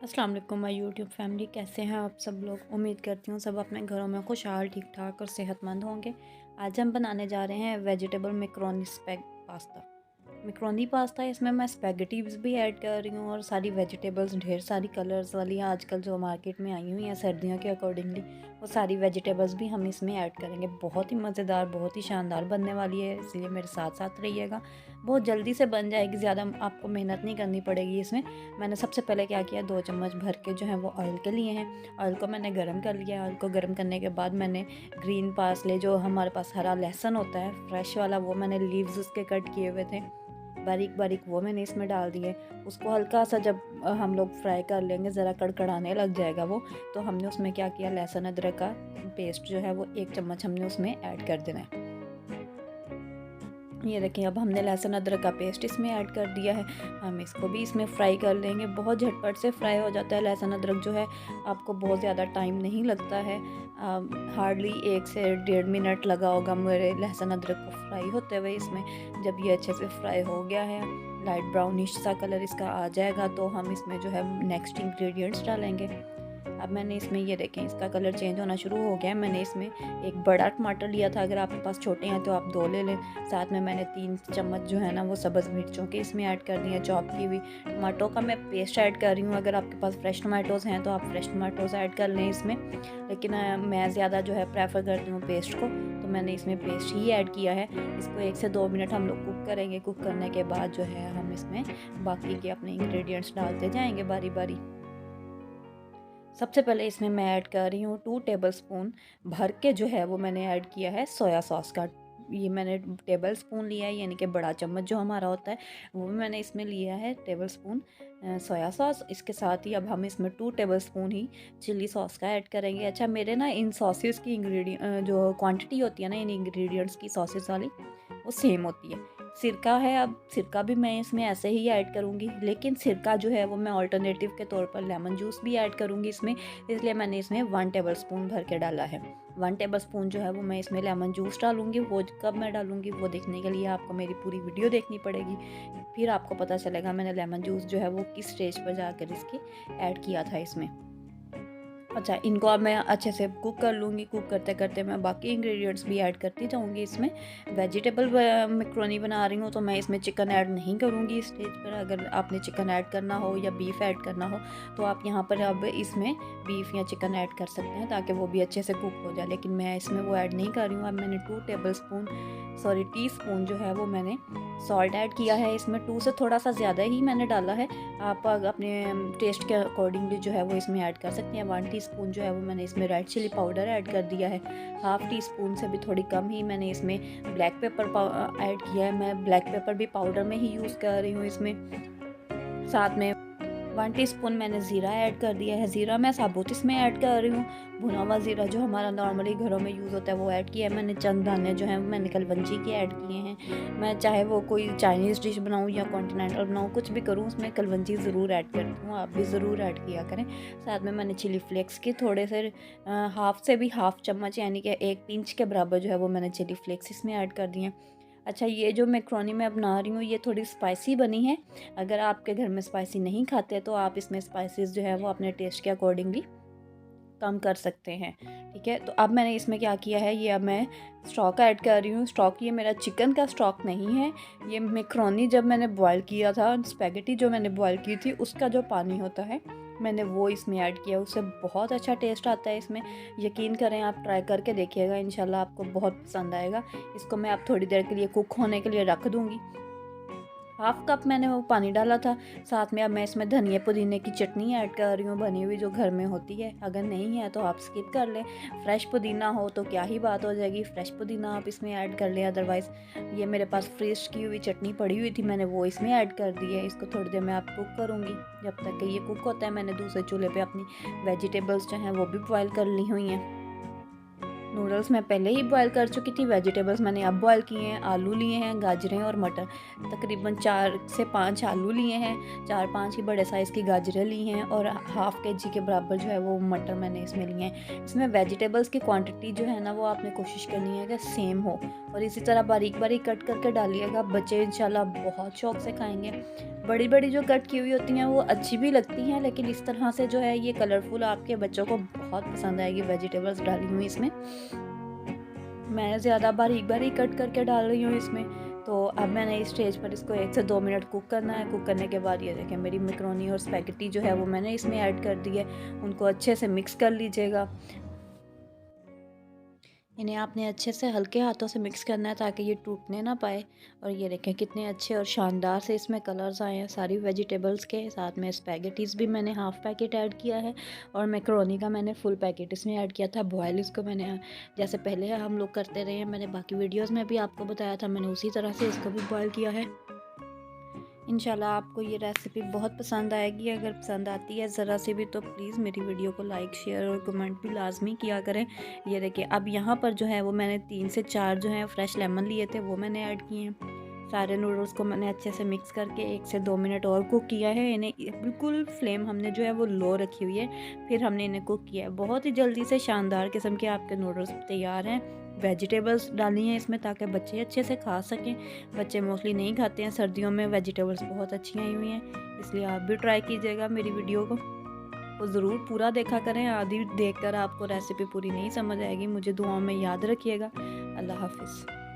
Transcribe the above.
अस्सलाम वालेकुम my YouTube family, कैसे हैं आप सब लोग। उम्मीद करती हूँ सब अपने घरों में खुशहाल, ठीक ठाक और सेहतमंद होंगे। आज हम बनाने जा रहे हैं vegetable macaroni pasta. Macaroni pasta, इसमें मैं स्पैगेटीज भी ऐड कर रही हूँ और सारी वेजिटेबल्स, ढेर सारी कलर्स वाली आजकल जो मार्केट में आई हुई हैं सर्दियों के अकॉर्डिंगली, वो सारी वेजिटेबल्स भी हम इसमें ऐड करेंगे। बहुत ही मज़ेदार, बहुत ही शानदार बनने वाली है, इसलिए मेरे साथ साथ रहिएगा। बहुत जल्दी से बन जाएगी, ज़्यादा आपको मेहनत नहीं करनी पड़ेगी इसमें। मैंने सबसे पहले क्या किया, 2 चम्मच भर के जो है वो ऑयल के लिए हैं। ऑयल को मैंने गर्म कर लिया। ऑयल को गर्म करने के बाद मैंने ग्रीन पार्सले, जो हमारे पास हरा लहसुन होता है फ्रेश वाला, वो मैंने लीव्स उसके कट किए हुए थे बारीक बारीक, वो मैंने इसमें डाल दिए। उसको हल्का सा जब हम लोग फ्राई कर लेंगे, ज़रा कड़कड़ाने लग जाएगा वो, तो हमने उसमें क्या किया, लहसुन अदरक का पेस्ट जो है वो 1 चम्मच हमने उसमें ऐड कर देना है। ये देखिए, अब हमने लहसुन अदरक का पेस्ट इसमें ऐड कर दिया है। हम इसको भी इसमें फ्राई कर लेंगे। बहुत झटपट से फ्राई हो जाता है लहसुन अदरक जो है, आपको बहुत ज़्यादा टाइम नहीं लगता है। हार्डली 1 से 1.5 मिनट लगा होगा मेरे लहसुन अदरक को फ्राई होते हुए इसमें। जब ये अच्छे से फ्राई हो गया है, लाइट ब्राउनिश सा कलर इसका आ जाएगा, तो हम इसमें जो है नेक्स्ट इंग्रेडिएंट्स डालेंगे। अब मैंने इसमें, ये देखें, इसका कलर चेंज होना शुरू हो गया है। मैंने इसमें एक बड़ा टमाटर लिया था, अगर आपके पास छोटे हैं तो आप 2 ले लें। साथ में मैंने 3 चम्मच जो है ना वो सब्ज़ मिर्चों के इसमें ऐड कर दी है, चॉप की हुई। टमाटो का मैं पेस्ट ऐड कर रही हूँ, अगर आपके पास फ्रेश टमाटोज़ हैं तो आप फ्रेश टमाटोज़ ऐड कर लें इसमें, लेकिन मैं ज़्यादा जो है प्रेफर करती हूँ पेस्ट को, तो मैंने इसमें पेस्ट ही ऐड किया है। इसको 1 से 2 मिनट हम लोग कुक करेंगे। कुक करने के बाद जो है हम इसमें बाकी के अपने इंग्रेडिएंट्स डालते जाएंगे बारी बारी। सबसे पहले इसमें मैं ऐड कर रही हूँ 2 टेबलस्पून भर के, जो है वो मैंने ऐड किया है सोया सॉस का। ये मैंने टेबलस्पून लिया है, यानी कि बड़ा चम्मच जो हमारा होता है, वो भी मैंने इसमें लिया है टेबलस्पून सोया सॉस। इसके साथ ही अब हम इसमें 2 टेबलस्पून ही चिली सॉस का ऐड करेंगे। अच्छा, मेरे ना इन सॉसेस की जो क्वांटिटी होती है ना इन इंग्रेडिएंट्स की, सॉसेस वाली, वो सेम होती है। सिरका है, अब सिरका भी मैं इसमें ऐसे ही ऐड करूँगी, लेकिन सिरका जो है वो मैं अल्टरनेटिव के तौर पर लेमन जूस भी ऐड करूँगी इसमें, इसलिए मैंने इसमें 1 टेबलस्पून भर के डाला है। 1 टेबलस्पून जो है वो मैं इसमें लेमन जूस डालूँगी। वो कब मैं डालूँगी वो देखने के लिए आपको मेरी पूरी वीडियो देखनी पड़ेगी, फिर आपको पता चलेगा मैंने लेमन जूस जो है वो किस स्टेज पर जाकर इसके ऐड किया था इसमें। अच्छा, इनको अब मैं अच्छे से कुक कर लूँगी। कुक करते करते मैं बाकी इंग्रेडिएंट्स भी ऐड करती जाऊँगी इसमें। वेजिटेबल मैक्रोनी बना रही हूँ तो मैं इसमें चिकन ऐड नहीं करूँगी इस स्टेज पर। अगर आपने चिकन ऐड करना हो या बीफ ऐड करना हो तो आप यहाँ पर अब इसमें बीफ या चिकन ऐड कर सकते हैं, ताकि वो भी अच्छे से कुक हो जाए, लेकिन मैं इसमें वो ऐड नहीं कर रही हूँ। अब मैंने 2 टीस्पून जो है वो मैंने सॉल्ट ऐड किया है इसमें। 2 से थोड़ा सा ज़्यादा ही मैंने डाला है। आप अपने टेस्ट के अकॉर्डिंगली जो है वो इसमें ऐड कर सकते हैं। 1 टीस्पून जो है वो मैंने इसमें रेड चिली पाउडर ऐड कर दिया है। हाफ़ टी स्पून से भी थोड़ी कम ही मैंने इसमें ब्लैक पेपर ऐड किया है। मैं ब्लैक पेपर भी पाउडर में ही यूज़ कर रही हूँ इसमें। साथ में 1 टीस्पून मैंने ज़ीरा ऐड कर दिया है। ज़ीरा मैं साबुत इसमें ऐड कर रही हूँ। भुना हुआ ज़ीरा जो हमारा नॉर्मली घरों में यूज़ होता है वो ऐड किया है मैंने। चंद दाने जो हैं मैंने कलवंजी के ऐड किए हैं। मैं चाहे वो कोई चाइनीज़ डिश बनाऊँ या कॉन्टिनेंटल बनाऊँ, कुछ भी करूँ, उसमें कलवंजी ज़रूर ऐड करती हूँ। आप भी ज़रूर ऐड किया करें। साथ में मैंने चिली फ्लेक्स के थोड़े से हाफ़ से भी हाफ़ चम्मच, यानी कि 1 पिंच के बराबर जो है वो मैंने चिली फ्लेक्स इसमें ऐड कर दिए हैं। अच्छा, ये जो मैक्रोनी मैं बना रही हूँ ये थोड़ी स्पाइसी बनी है। अगर आपके घर में स्पाइसी नहीं खाते तो आप इसमें स्पाइसेस जो है वो अपने टेस्ट के अकॉर्डिंगली कम कर सकते हैं। ठीक है, तो अब मैंने इसमें क्या किया है, ये अब मैं स्टॉक ऐड कर रही हूँ। स्टॉक ये मेरा चिकन का स्टॉक नहीं है, ये मैक्रोनी जब मैंने बॉयल किया था, स्पैगेटी जो मैंने बॉयल की थी उसका जो पानी होता है मैंने वो इसमें ऐड किया। उससे बहुत अच्छा टेस्ट आता है इसमें। यकीन करें, आप ट्राई करके देखिएगा, इंशाल्लाह आपको बहुत पसंद आएगा। इसको मैं अब थोड़ी देर के लिए कुक होने के लिए रख दूँगी। हाफ़ कप मैंने वो पानी डाला था। साथ में अब मैं इसमें धनिया पुदीने की चटनी ऐड कर रही हूँ, बनी हुई जो घर में होती है। अगर नहीं है तो आप स्किप कर लें। फ्रेश पुदीना हो तो क्या ही बात हो जाएगी, फ्रेश पुदीना आप इसमें ऐड कर लें। अदरवाइज़ ये मेरे पास फ्रीज़ की हुई चटनी पड़ी हुई थी, मैंने वो इसमें ऐड कर दी है। इसको थोड़ी देर में आप कुक करूँगी। जब तक कि ये कुक होता है, मैंने दूसरे चूल्हे पे अपनी वेजिटेबल्स जो हैं वो भी बॉयल कर ली हुई हैं। नूडल्स मैं पहले ही बॉयल कर चुकी थी, वेजिटेबल्स मैंने अब बॉयल किए हैं। आलू लिए हैं, गाजरें और मटर, तकरीबन 4 से 5 आलू लिए हैं, 4-5 ही बड़े साइज़ की गाजरें ली हैं, और हाफ़ केजी के बराबर जो है वो मटर मैंने इसमें लिए हैं। इसमें वेजिटेबल्स की क्वांटिटी जो है ना वो आपने कोशिश करनी है कि सेम हो, और इसी तरह बारीक बारीक कट करके डालिएगा। बच्चे इंशाल्लाह बहुत शौक़ से खाएँगे। बड़ी बड़ी जो कट की हुई होती हैं वो अच्छी भी लगती हैं, लेकिन इस तरह से जो है ये कलरफुल आपके बच्चों को बहुत पसंद आएगी वेजिटेबल्स डाली हुई इसमें। मैं ज़्यादा बारीक बारीक कट करके डाल रही हूँ इसमें। तो अब मैंने इस स्टेज पर इसको 1 से 2 मिनट कुक करना है। कुक करने के बाद ये देखें मेरी मैकरोनी और स्पैगेटी जो है वो मैंने इसमें ऐड कर दी है। उनको अच्छे से मिक्स कर लीजिएगा। इन्हें आपने अच्छे से हल्के हाथों से मिक्स करना है ताकि ये टूटने ना पाए। और ये देखें कितने अच्छे और शानदार से इसमें कलर्स आए हैं सारी वेजिटेबल्स के साथ में। स्पैगेटीज़ भी मैंने हाफ़ पैकेट ऐड किया है और मैकरोनी का मैंने फुल पैकेट इसमें ऐड किया था। बॉयल इसको मैंने जैसे पहले हम लोग करते रहे हैं, मैंने बाकी वीडियोज़ में भी आपको बताया था, मैंने उसी तरह से इसको भी बॉयल किया है। इंशाल्लाह आपको ये रेसिपी बहुत पसंद आएगी। अगर पसंद आती है ज़रा सी भी तो प्लीज़ मेरी वीडियो को लाइक, शेयर और कमेंट भी लाजमी किया करें। ये देखिए अब यहाँ पर जो है वो मैंने 3 से 4 जो है फ्रेश लेमन लिए थे वो मैंने ऐड किए हैं। सारे नूडल्स को मैंने अच्छे से मिक्स करके 1 से 2 मिनट और कुक किया है। इन्हें बिल्कुल फ्लेम हमने जो है वो लो रखी हुई है, फिर हमने इन्हें कुक किया है। बहुत ही जल्दी से शानदार किस्म के आपके नूडल्स तैयार हैं। वेजिटेबल्स डाली हैं इसमें ताकि बच्चे अच्छे से खा सकें। बच्चे मोस्टली नहीं खाते हैं, सर्दियों में वेजिटेबल्स बहुत अच्छी आई हुई हैं, इसलिए आप भी ट्राई कीजिएगा मेरी वीडियो को ज़रूर पूरा देखा करें। आधी देखकर आपको रेसिपी पूरी नहीं समझ आएगी। मुझे दुआओं में याद रखिएगा। अल्लाह हाफ़िज़।